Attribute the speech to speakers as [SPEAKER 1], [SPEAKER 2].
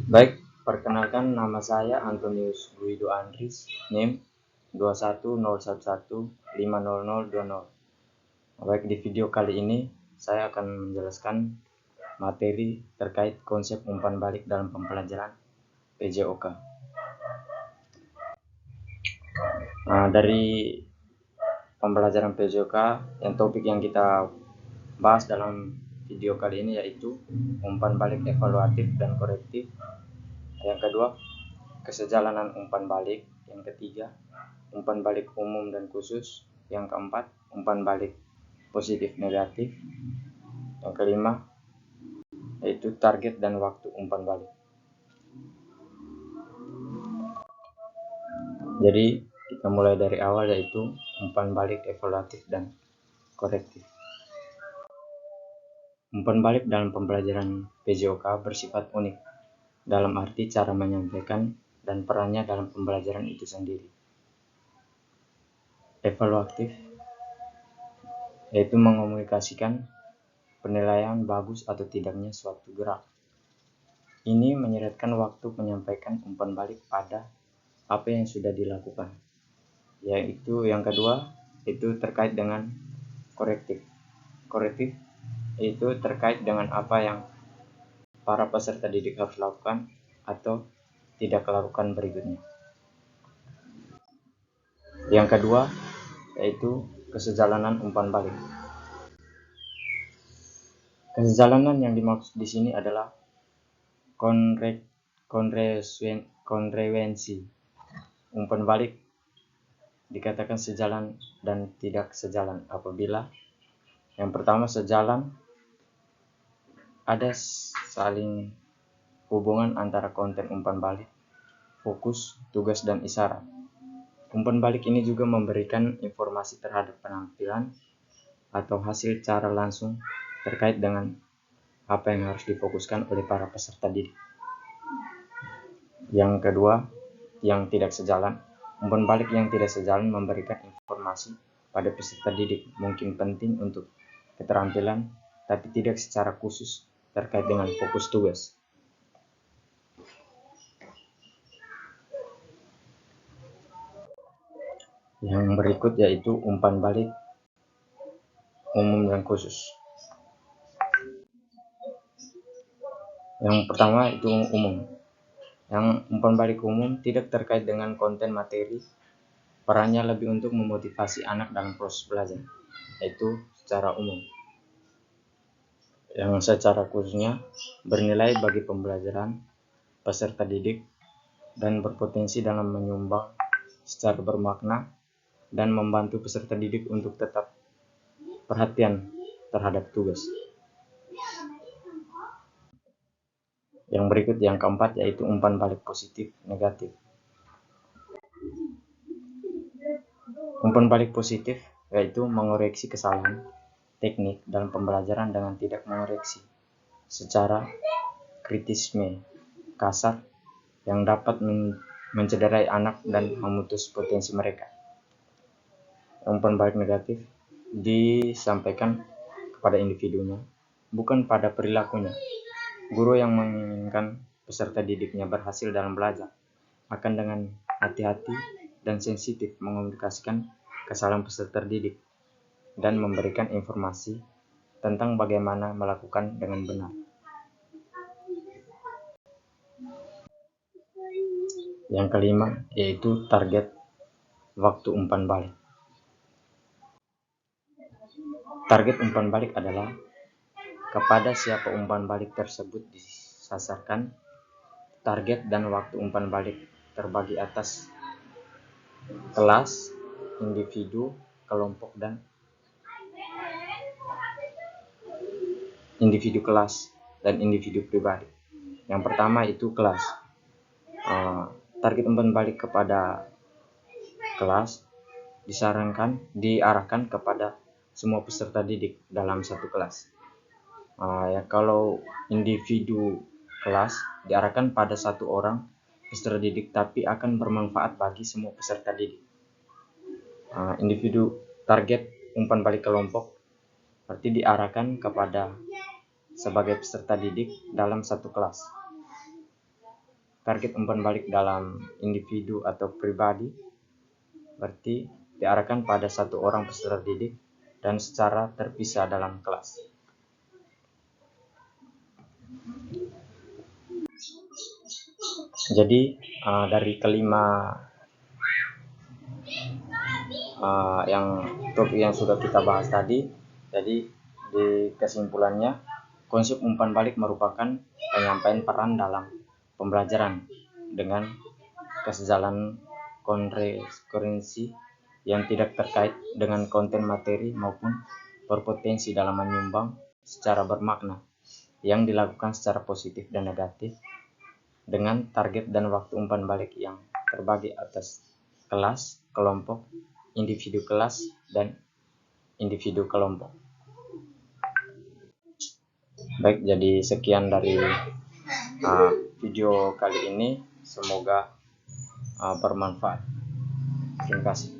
[SPEAKER 1] Baik, perkenalkan nama saya Antonius Guido Andris, NIM 21011500020. Baik, di video kali ini saya akan menjelaskan materi terkait konsep umpan balik dalam pembelajaran PJOK. Dari pembelajaran PJOK, topik yang kita bahas dalam video kali ini yaitu umpan balik evaluatif dan korektif. Yang kedua, kesejalanan umpan balik. Yang ketiga, umpan balik umum dan khusus. Yang keempat, umpan balik positif negatif. Yang kelima, yaitu target dan waktu umpan balik. Jadi kita mulai dari awal, yaitu umpan balik evaluatif dan korektif. Umpan balik dalam pembelajaran PJOK bersifat unik dalam arti cara menyampaikan dan perannya dalam pembelajaran itu sendiri. Evaluatif yaitu mengomunikasikan penilaian bagus atau tidaknya suatu gerak. Ini menyeratkan waktu menyampaikan umpan balik pada apa yang sudah dilakukan. Yaitu yang kedua, itu terkait dengan korektif. Korektif itu terkait dengan apa yang para peserta didik harus lakukan atau tidak lakukan berikutnya. Yang kedua, yaitu kesejalanan umpan balik. Kesejalanan yang dimaksud di sini adalah konsekwensi. Umpan balik dikatakan sejalan dan tidak sejalan apabila yang pertama sejalan, ada saling hubungan antara konten umpan balik, fokus, tugas, dan isyarat. Umpan balik ini juga memberikan informasi terhadap penampilan atau hasil cara langsung terkait dengan apa yang harus difokuskan oleh para peserta didik. Yang kedua, yang tidak sejalan. Umpan balik yang tidak sejalan memberikan informasi pada peserta didik mungkin penting untuk keterampilan, tapi tidak secara khusus terkait dengan fokus tugas. Yang berikut yaitu umpan balik umum dan khusus. Yang pertama itu umum. Yang umpan balik umum tidak terkait dengan konten materi, perannya lebih untuk memotivasi anak dalam proses belajar, yaitu secara umum. Yang secara khususnya bernilai bagi pembelajaran peserta didik dan berpotensi dalam menyumbang secara bermakna dan membantu peserta didik untuk tetap perhatian terhadap tugas. Yang berikut yang keempat yaitu umpan balik positif negatif. Umpan balik positif yaitu mengoreksi kesalahan teknik dalam pembelajaran dengan tidak mengoreksi secara kritisme kasar yang dapat mencederai anak dan memutus potensi mereka. Umpan balik negatif disampaikan kepada individunya, bukan pada perilakunya. Guru yang menginginkan peserta didiknya berhasil dalam belajar akan dengan hati-hati dan sensitif mengomunikasikan kesalahan peserta didik dan memberikan informasi tentang bagaimana melakukan dengan benar. Yang kelima yaitu target waktu umpan balik. Target umpan balik adalah kepada siapa umpan balik tersebut disasarkan. Target dan waktu umpan balik terbagi atas kelas, individu, kelompok, dan individu kelas dan individu pribadi. Yang pertama itu kelas. Target umpan balik kepada kelas diarahkan kepada semua peserta didik dalam satu kelas. Kalau individu kelas diarahkan pada satu orang peserta didik, tapi akan bermanfaat bagi semua peserta didik. Individu target umpan balik kelompok berarti diarahkan kepada sebagai peserta didik dalam satu kelas. Target umpan balik dalam individu atau pribadi berarti diarahkan pada satu orang peserta didik dan secara terpisah dalam kelas. Jadi dari kelima topik yang sudah kita bahas tadi, jadi di kesimpulannya, konsep umpan balik merupakan penyampaian peran dalam pembelajaran dengan kesejalan konsekuensi yang tidak terkait dengan konten materi maupun berpotensi dalam menyumbang secara bermakna yang dilakukan secara positif dan negatif dengan target dan waktu umpan balik yang terbagi atas kelas, kelompok, individu kelas, dan individu kelompok. Baik, jadi sekian dari video kali ini. Semoga bermanfaat. Terima kasih.